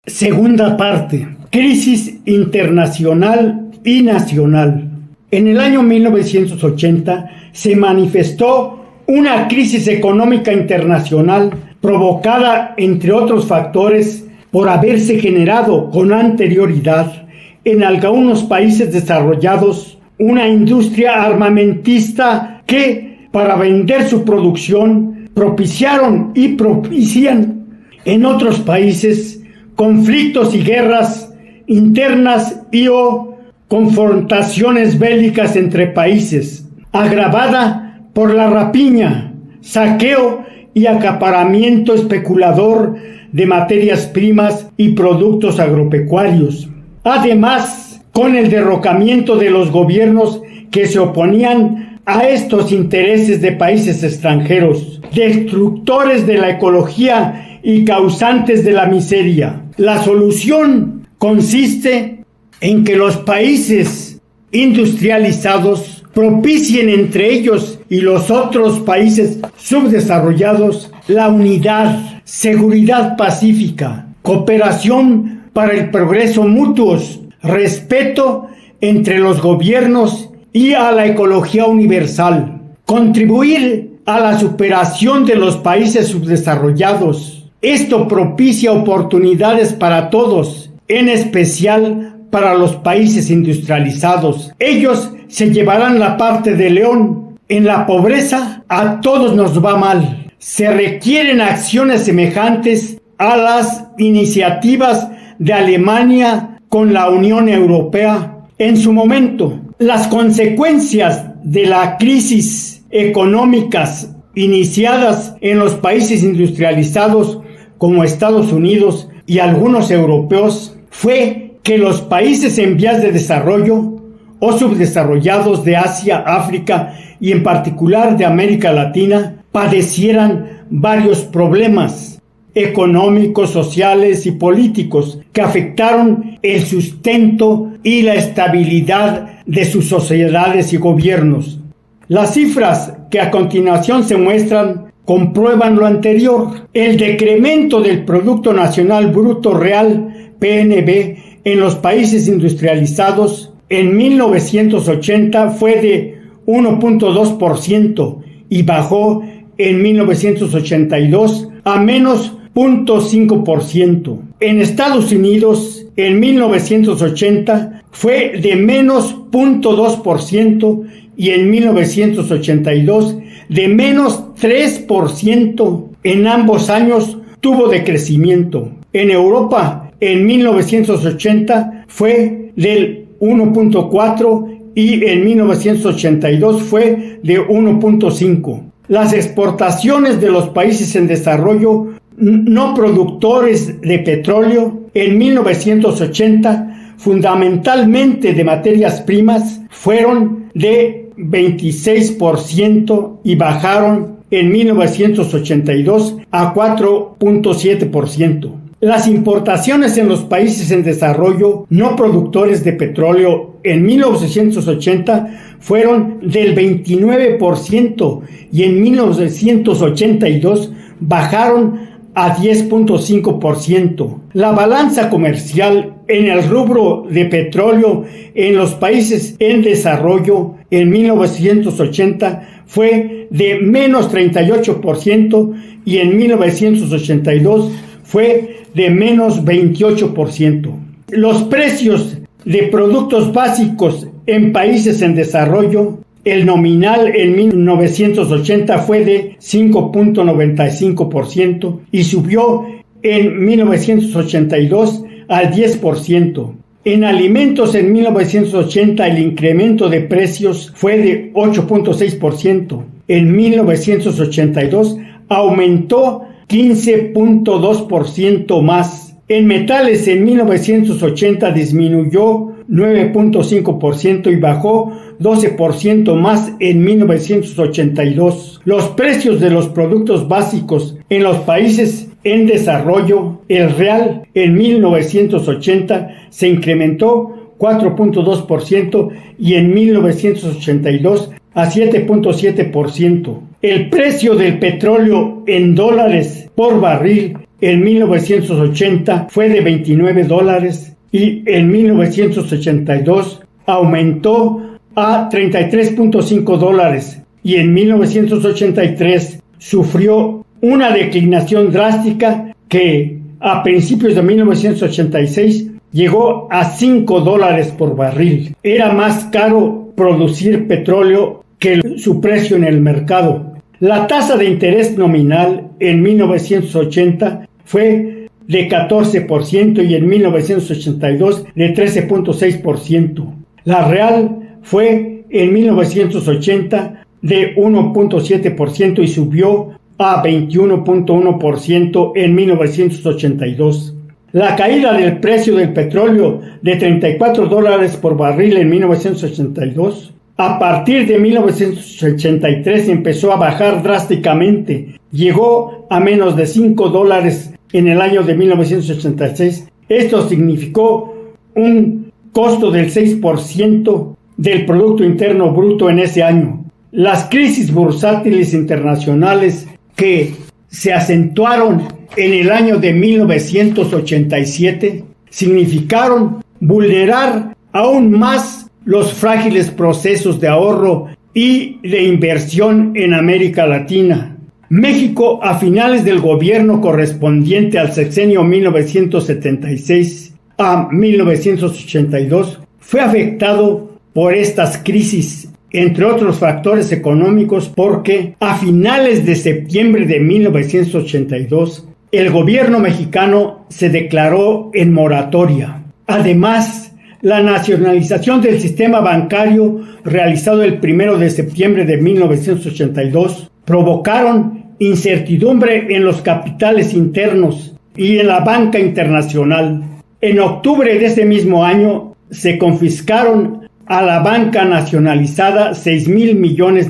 Segunda parte. Crisis internacional y nacional. En el año 1980 se manifestó una crisis económica internacional provocada, entre otros factores, por haberse generado con anterioridad en algunos países desarrollados una industria armamentista que, para vender su producción, propiciaron y propician en otros países conflictos y guerras internas o confrontaciones bélicas entre países, agravada por la rapiña, saqueo y acaparamiento especulador de materias primas y productos agropecuarios. Además, con el derrocamiento de los gobiernos que se oponían a estos intereses de países extranjeros, destructores de la ecología y causantes de la miseria. La solución consiste en que los países industrializados propicien entre ellos y los otros países subdesarrollados la unidad, seguridad pacífica, cooperación para el progreso mutuos, respeto entre los gobiernos y a la ecología universal, contribuir a la superación de los países subdesarrollados. Esto propicia oportunidades para todos, en especial para los países industrializados. Ellos se llevarán la parte de león. En la pobreza a todos nos va mal. Se requieren acciones semejantes a las iniciativas de Alemania con la Unión Europea en su momento. Las consecuencias de la crisis económicas iniciadas en los países industrializados como Estados Unidos y algunos europeos fue que los países en vías de desarrollo o subdesarrollados de Asia, África y en particular de América Latina padecieran varios problemas económicos, sociales y políticos que afectaron el sustento y la estabilidad de sus sociedades y gobiernos. Las cifras que a continuación se muestran comprueban lo anterior. El decremento del Producto Nacional Bruto Real, PNB, en los países industrializados en 1980 fue de 1.2% y bajó en 1982 a menos 0.5%. En Estados Unidos, en 1980 fue de menos 0.2% y en 1982 de menos 3%. En ambos años tuvo decrecimiento. En Europa, en 1980 fue del 1.4 y en 1982 fue de 1.5. Las exportaciones de los países en desarrollo no productores de petróleo en 1980, fundamentalmente de materias primas, fueron de 26% y bajaron en 1982 a 4.7%. Las importaciones en los países en desarrollo no productores de petróleo en 1980 fueron del 29% y en 1982 bajaron a 10.5%. La balanza comercial en el rubro de petróleo en los países en desarrollo en 1980 fue de menos 38% y en 1982 fue de menos 28%. Los precios de productos básicos en países en desarrollo, el nominal en 1980 fue de 5.95% y subió en 1982 al 10%. En alimentos en 1980 el incremento de precios fue de 8.6%. En 1982 aumentó 15.2% más. En metales en 1980 disminuyó 9.5% y bajó 12% más en 1982. Los precios de los productos básicos en los países en desarrollo, el real en 1980 se incrementó 4.2% y en 1982 a 7.7%. El precio del petróleo en dólares por barril en 1980 fue de $29 y en 1982 aumentó a $33.5 y en 1983 sufrió una declinación drástica que a principios de 1986 llegó a $5 por barril. Era más caro producir petróleo que su precio en el mercado. La tasa de interés nominal en 1980 fue de 14% y en 1982 de 13.6%. La real fue en 1980 de 1.7% y subió a 21.1% en 1982. La caída del precio del petróleo de $34 por barril en 1982, a partir de 1983 empezó a bajar drásticamente, llegó a menos de $5 en el año de 1986. Esto significó un costo del 6% del Producto Interno Bruto en ese año. Las crisis bursátiles internacionales que se acentuaron en el año de 1987 significaron vulnerar aún más los frágiles procesos de ahorro y de inversión en América Latina. México, a finales del gobierno correspondiente al sexenio 1976 a 1982, fue afectado por estas crisis, entre otros factores económicos, porque a finales de septiembre de 1982 el gobierno mexicano se declaró en moratoria. Además, la nacionalización del sistema bancario realizado el 1 de septiembre de 1982 provocaron incertidumbre en los capitales internos y en la banca internacional. En octubre de ese mismo año se confiscaron a la banca nacionalizada $6,000 millones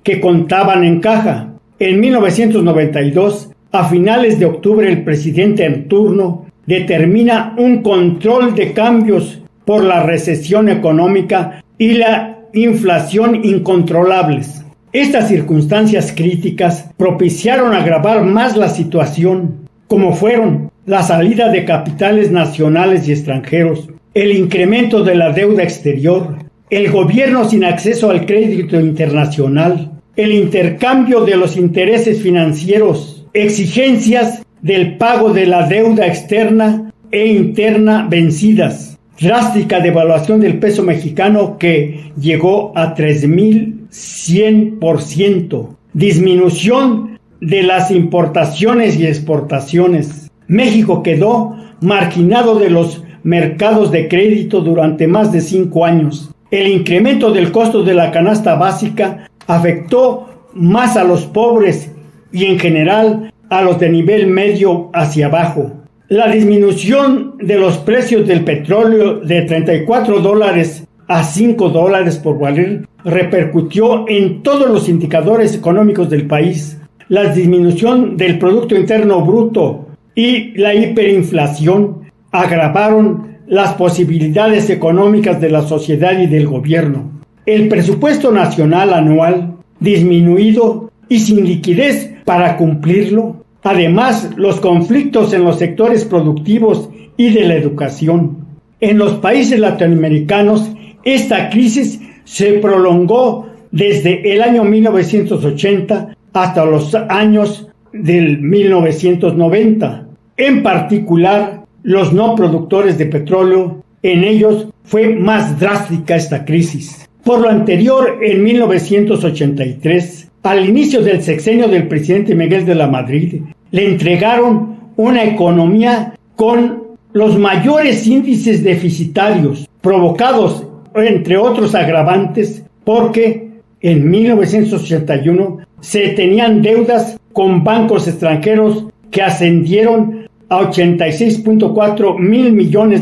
que contaban en caja. En 1992, a finales de octubre, el presidente en turno determina un control de cambios por la recesión económica y la inflación incontrolables. Estas circunstancias críticas propiciaron agravar más la situación, como fueron la salida de capitales nacionales y extranjeros, el incremento de la deuda exterior, el gobierno sin acceso al crédito internacional, el intercambio de los intereses financieros, exigencias del pago de la deuda externa e interna vencidas, drástica devaluación del peso mexicano que llegó a 3,100%, disminución de las importaciones y exportaciones. México quedó marginado de los mercados de crédito durante más de 5 años. El incremento del costo de la canasta básica afectó más a los pobres y en general a los de nivel medio hacia abajo. La disminución de los precios del petróleo de $34 a $5 por barril repercutió en todos los indicadores económicos del país. La disminución del Producto Interno Bruto y la hiperinflación agravaron las posibilidades económicas de la sociedad y del gobierno. El presupuesto nacional anual disminuido y sin liquidez para cumplirlo. Además, los conflictos en los sectores productivos y de la educación. En los países latinoamericanos, esta crisis se prolongó desde el año 1980 hasta los años del 1990. En particular, los no productores de petróleo, en ellos fue más drástica esta crisis. Por lo anterior, en 1983, al inicio del sexenio del presidente Miguel de la Madrid, le entregaron una economía con los mayores índices deficitarios, provocados, entre otros agravantes, porque en 1981 se tenían deudas con bancos extranjeros que ascendieron a $86.4 mil millones.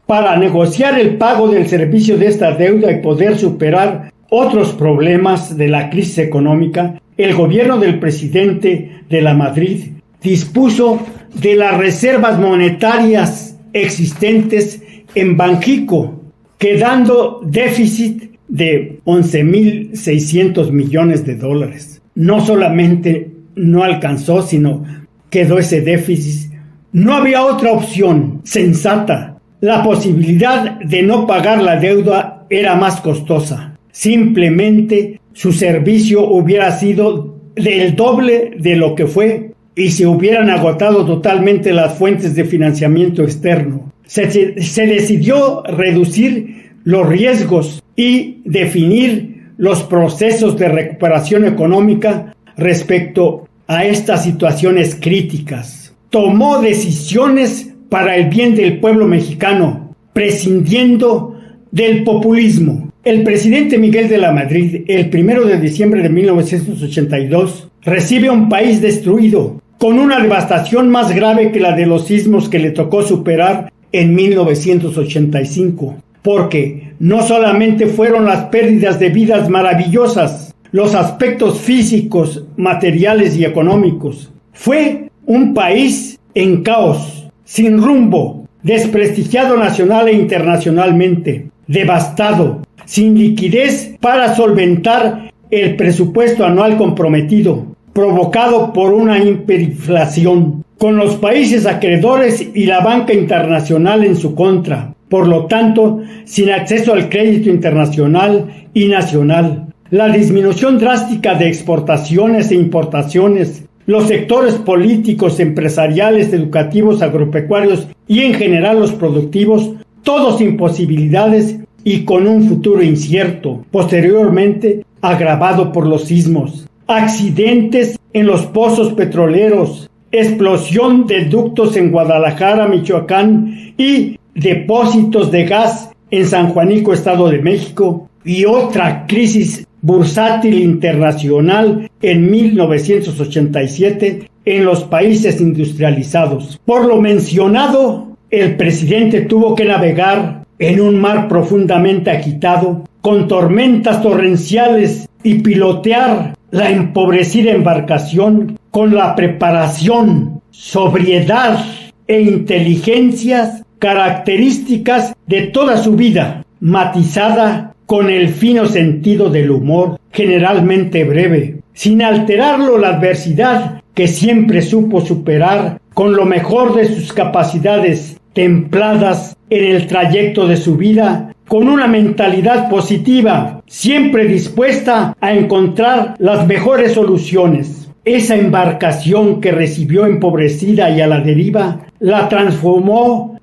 Para negociar el pago del servicio de esta deuda y poder superar otros problemas de la crisis económica, el gobierno del presidente de la Madrid dispuso de las reservas monetarias existentes en Banxico, quedando déficit de $11,600 millones. No solamente no alcanzó, sino quedó ese déficit. No había otra opción sensata. La posibilidad de no pagar la deuda era más costosa. Simplemente su servicio hubiera sido del doble de lo que fue y se hubieran agotado totalmente las fuentes de financiamiento externo. Se decidió reducir los riesgos y definir los procesos de recuperación económica respecto a estas situaciones críticas. Tomó decisiones para el bien del pueblo mexicano, prescindiendo del populismo. El presidente Miguel de la Madrid, el 1 de diciembre de 1982, recibe un país destruido, con una devastación más grave que la de los sismos que le tocó superar en 1985, porque no solamente fueron las pérdidas de vidas maravillosas, los aspectos físicos, materiales y económicos. Fue un país en caos, sin rumbo, desprestigiado nacional e internacionalmente, devastado, sin liquidez para solventar el presupuesto anual comprometido, provocado por una hiperinflación, con los países acreedores y la banca internacional en su contra, por lo tanto, sin acceso al crédito internacional y nacional. La disminución drástica de exportaciones e importaciones, los sectores políticos, empresariales, educativos, agropecuarios y en general los productivos, todos sin posibilidades y con un futuro incierto, posteriormente agravado por los sismos, accidentes en los pozos petroleros, explosión de ductos en Guadalajara, Michoacán y depósitos de gas en San Juanico, Estado de México, y otra crisis bursátil internacional en 1987 en los países industrializados. Por lo mencionado, el presidente tuvo que navegar en un mar profundamente agitado, con tormentas torrenciales, y pilotear la empobrecida embarcación con la preparación, sobriedad e inteligencias características de toda su vida, matizada con el fino sentido del humor, generalmente breve, sin alterarlo la adversidad que siempre supo superar con lo mejor de sus capacidades, templadas en el trayecto de su vida, con una mentalidad positiva, siempre dispuesta a encontrar las mejores soluciones. Esa embarcación que recibió empobrecida y a la deriva, la transformó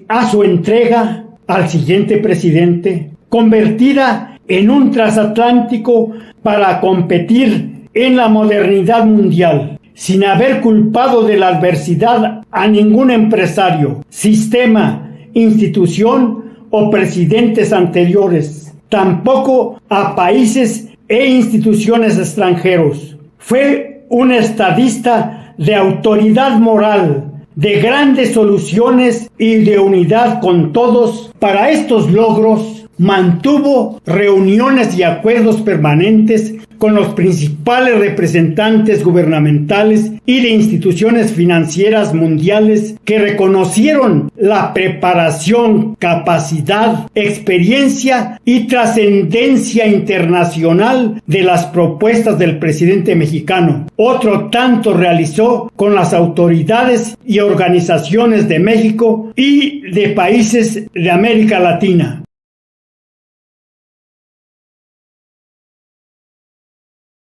a su entrega al siguiente presidente, convertida en un transatlántico para competir en la modernidad mundial, sin haber culpado de la adversidad a ningún empresario, sistema, institución o presidentes anteriores, tampoco a países e instituciones extranjeros. Fue un estadista de autoridad moral, de grandes soluciones y de unidad con todos. Para estos logros mantuvo reuniones y acuerdos permanentes con los principales representantes gubernamentales y de instituciones financieras mundiales que reconocieron la preparación, capacidad, experiencia y trascendencia internacional de las propuestas del presidente mexicano. Otro tanto realizó con las autoridades y organizaciones de México y de países de América Latina.